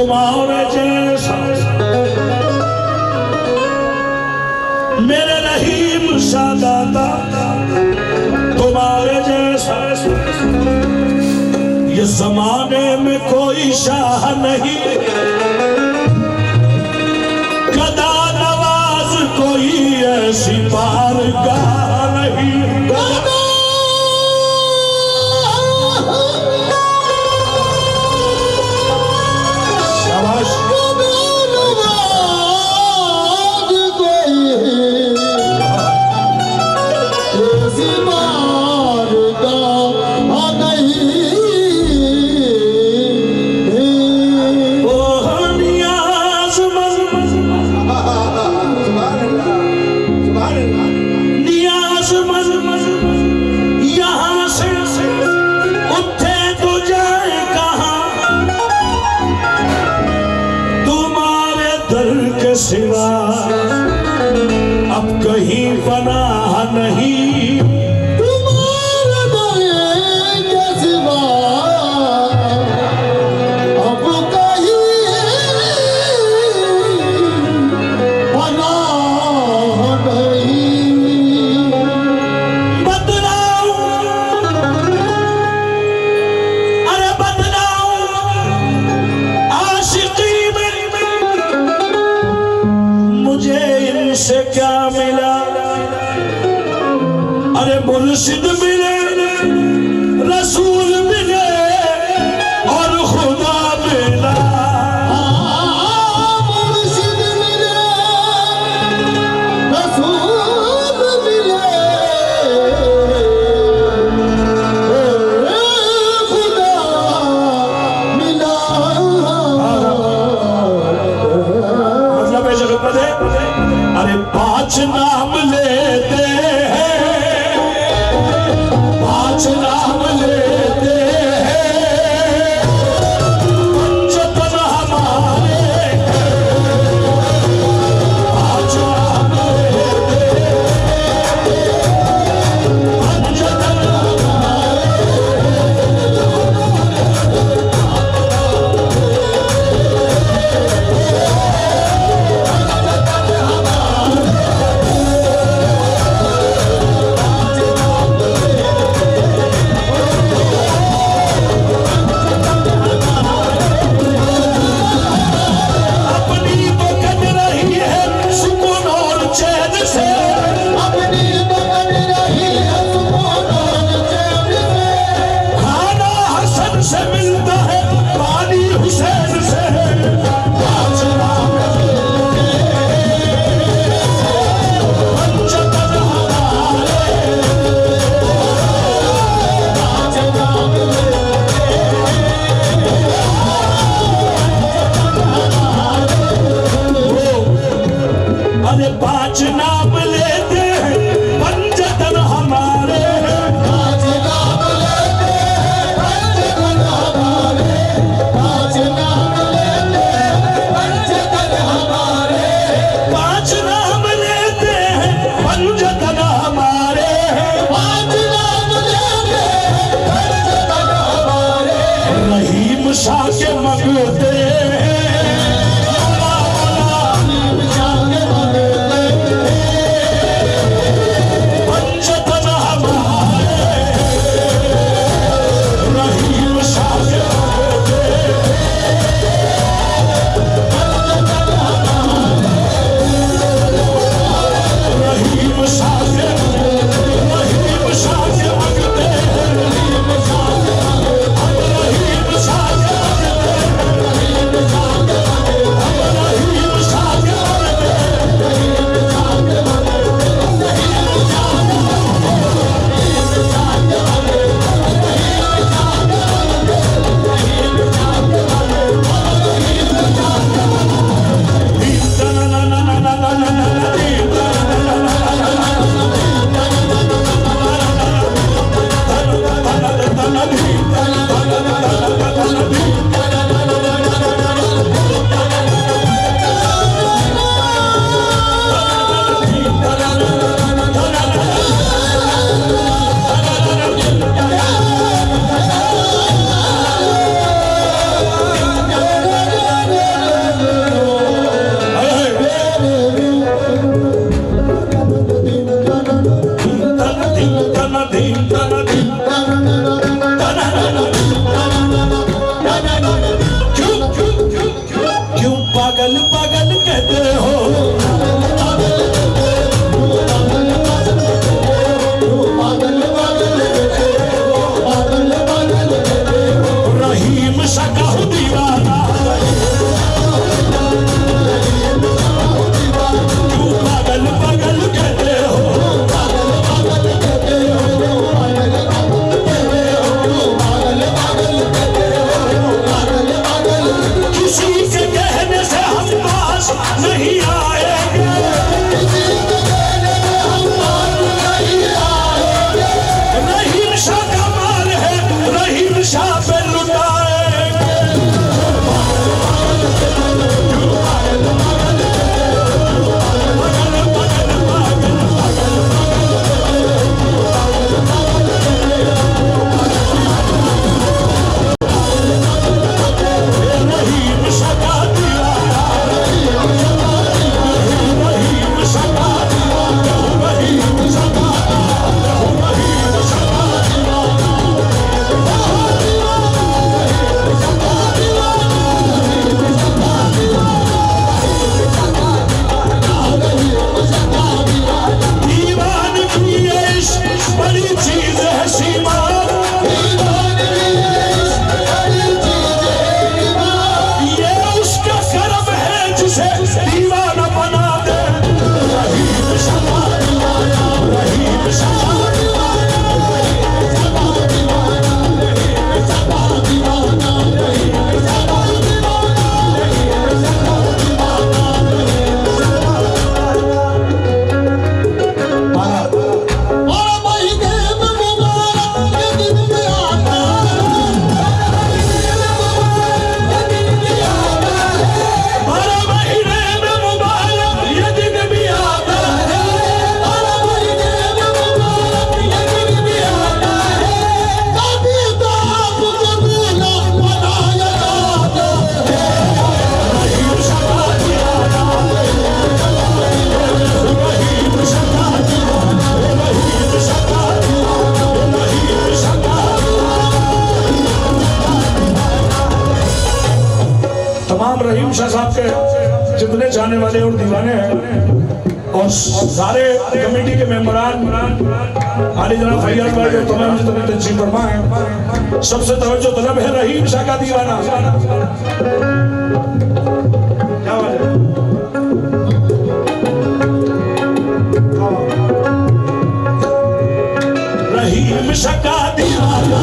तुम्हारे जैसा मेरे रहीम सा दाता, तुम्हारे जैसा ये जमाने में कोई शाह नहीं, गदा नवाज कोई ऐसी बारगाह नहीं। सिवा अब कहीं पनाह नहीं, तुम्हारे दर के सिवा अब कहीं पनाह नहीं। बदलाओ अरे बदलाओ आशिकी मुझे इनसे क्या मिला, अरे मुर्शिद मिले, रसूल मिले और खुदा मिला। मुर्शिद मिले, रसूल मिले, खुदा मिला। मतलब ऐसे पता है, अरे 5 नाम लेते हैं, 5 नाम लेते हैं, पंचतन हमारे, 5 नाम लेते हैं, पंचतन अरे 5 नाम लेते हैं, पंचतन हमारे, 5 नाम लेते हैं, पंचतन हमारे, 5 नाम लेते हैं, पंचतन हमारे, 5 नाम लेते हैं, पंचतन हमारे, 5 नाम लेते हैं, पंचतन हमारे। रहीम शाह के मंगते हैं, पंचतन हमारे, रहीम शाह के मंगते हैं, रहीम शाह के, रहीम शाह के मंगते हैं, रहीम शाह के, रहीम शाह के मंगते हैं, रहीम शाह के तमाम रहीम शाह साहब के जितने जाने वाले और दीवाने हैं और सारे कमेटी के मेंबरान आली जनाब फैयाज भाई और तमाम जितने तंजीम फरमा हैं, सबसे तवज्जो तलब है रहीम शाह का दीवाना। क्या बात है? रहीम शाह का दीवाना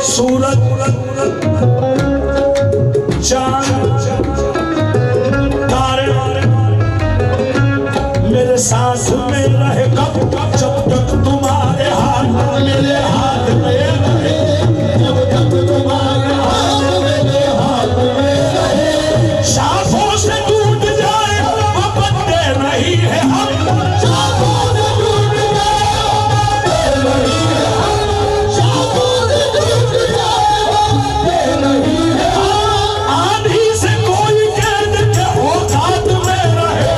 सूरज चांद तारे मेरे साथ में रहे कब जब तक तुम्हारे हाथ मेरे हाथ में रहे, जब तक तुम्हारे हाथ मेरे हाथ में रहे। शाखों से टूट जाए वो पत्ते नहीं है हम, शाखों से टूट जाए वो पत्ते नहीं है हम, शाखों से टूट जाए वो पत्ते नहीं है हम। आंधी से कोई कैद के औकात में रहे,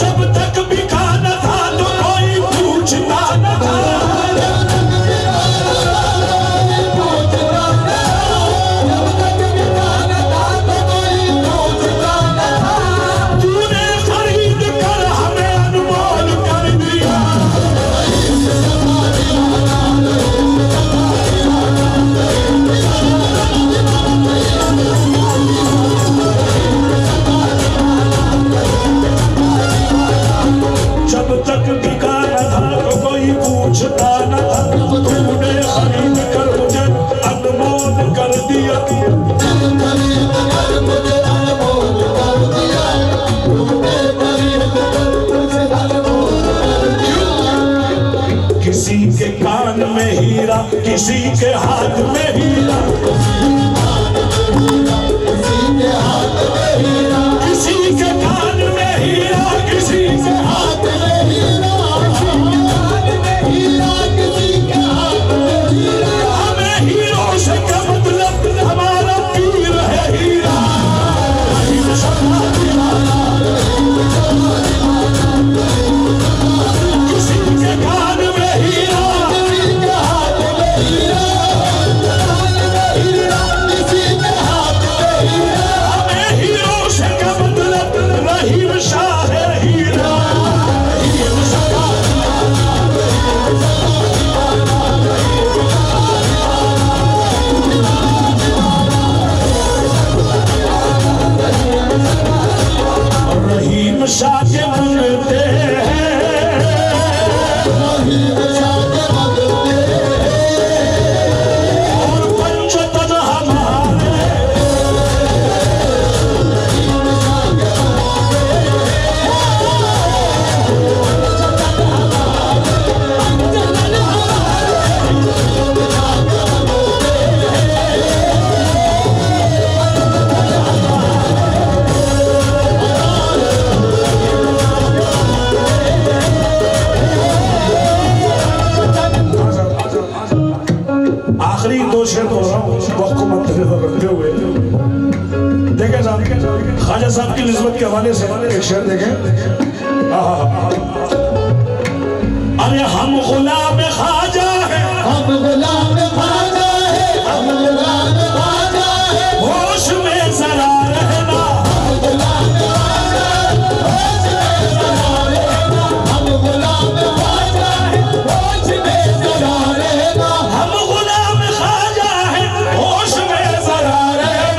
जब तक बिका न था तो कोई पूछता न था, तूने खरीद कर हमें अनमोल कर दिया। जब तक बिका न था तो कोई पूछता न था, तूने खरीद कर मुझे अनमोल कर दिया। किसी के कान में हीरा, किसी के हाथ में हीरा, किसी के कान में हीरा, किसी के हाथ में हीरा, हमें हीरों से क्या मतलब, हमारा पीर है हीरा। किसी के कान में हीरा, हमें हीरों से क्या मतलब, रहीम शाह है हीरा। रहीम शाह के मंगते हैं, और पंचतन हमारे, आखिरी दो शेर बोल रहा हूँ वक्त को मद्देनजर रखते हुए। देखें साहब, ख्वाजा साहब की निस्बत के हवाले से एक शेर देखें। अरे हम गुलाम ख्वाजा है, हम गुलाम ख्वाजा है, हम गुलाम ख्वाजा है, होश में जरा रहना, हम गुलाम ख्वाजा है, होश में जरा रहना, हम गुलाम ख्वाजा है, होश में जरा रहना, हम गुलाम ख्वाजा है, होश में जरा रहना।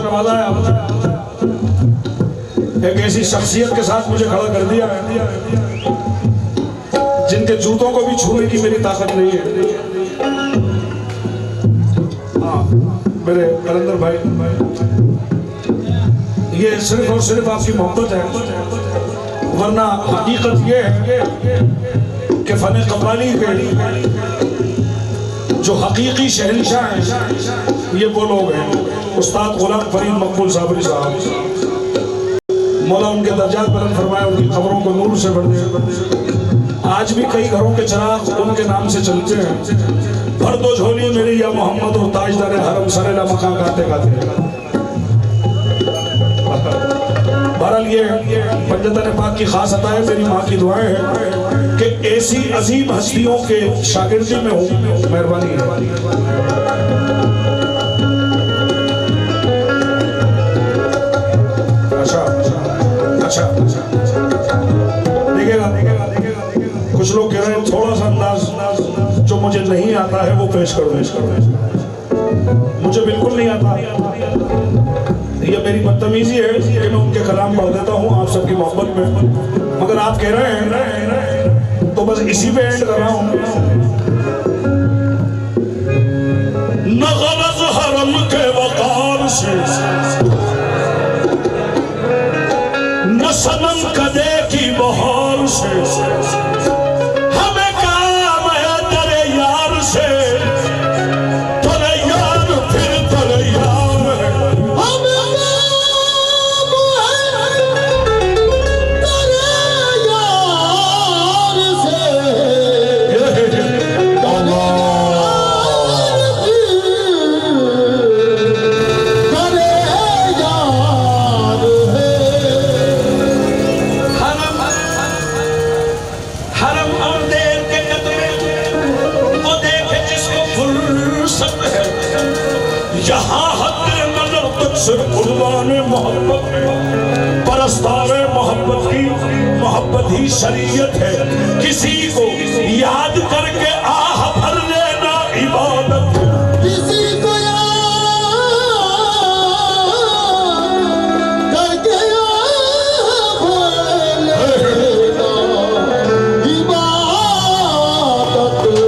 से नवाजा है। एक ऐसी शख्सियत के साथ मुझे खड़ा कर दिया जिनके जूतों को भी छूने की मेरी ताकत नहीं है। हाँ मेरे कलंदर भाई, ये सिर्फ और सिर्फ आपकी मोहब्बत है, वरना हकीकत ये है कि फन कव्वाली के जो हकीकी शहंशाह हैं ये वो लोग हैं, उस्ताद गुलाम फरीद मकबूल साबरी साहब। मौला उनके दर्जात बुलंद फरमाए, उनकी खबरों को नूर से भर दे। आज भी कई घरों के चिराग उनके नाम से चलते हैं। भर दो झोली मेरी या मोहम्मद और ताजदार हरम सरेला मका गाते गाते। बहरहाल ये पंजतन पाक की खास अता है, मेरी माँ की दुआएं हैं कि ऐसी अजीम हस्तियों के शागिर्दी में हूँ। मेहरबानी है। अच्छा देखिएगा, कुछ लोग कह रहे हैं थोड़ा सा अंदाज जो मुझे नहीं आता है वो पेश करो। मुझे बिल्कुल नहीं आता। ये मेरी बदतमीजी है कि मैं उनके कलाम पढ़ देता हूँ आप सबकी मोहब्बत में, मगर आप कह रहे हैं तो बस इसी पे एंड कर रहा हूँ। न गलत हरम के वकार से, न सनम कदे की बहार से, हमें काम है तेरे यार से। तेरे यार फिर तेरे यार है, हमें काम है तेरे यार से। यहाँ हद नजर तक से कुर्बान मोहब्बत, परस्तार मोहब्बत की मोहब्बत ही शरीयत है। किसी को याद करके आह भर लेना इबादत है। किसी को याद करके आह भर लेना इबादत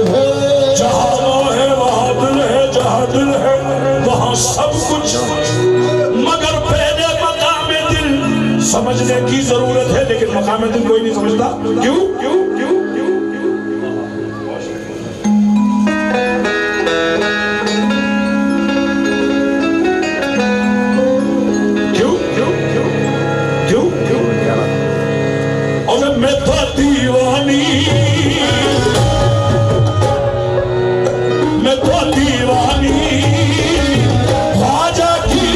है। जहाँ है वहाँ दिल है, जहाँ दिल है वहाँ सब कुछ, मगर पहले मकाम दिल समझने की जरूरत है। लेकिन मकाम दिल कोई नहीं समझता। क्यों क्यों क्यों क्यों क्यों क्यों क्यों क्यों क्यों क्यों? और मैं तो दीवानी, मैं तो दीवानी ख्वाजा की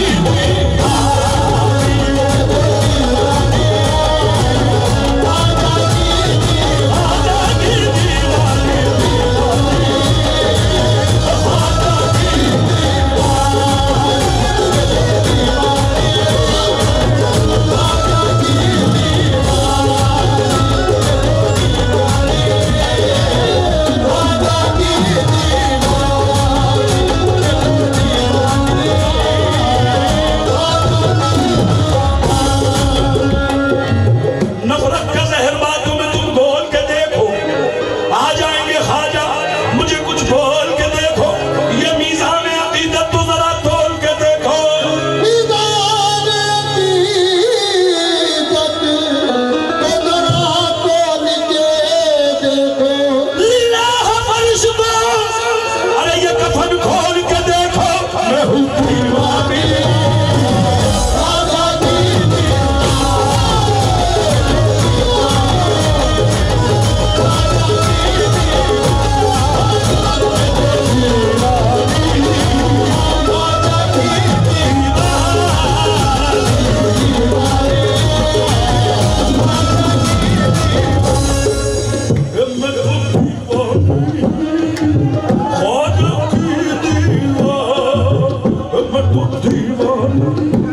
दीवान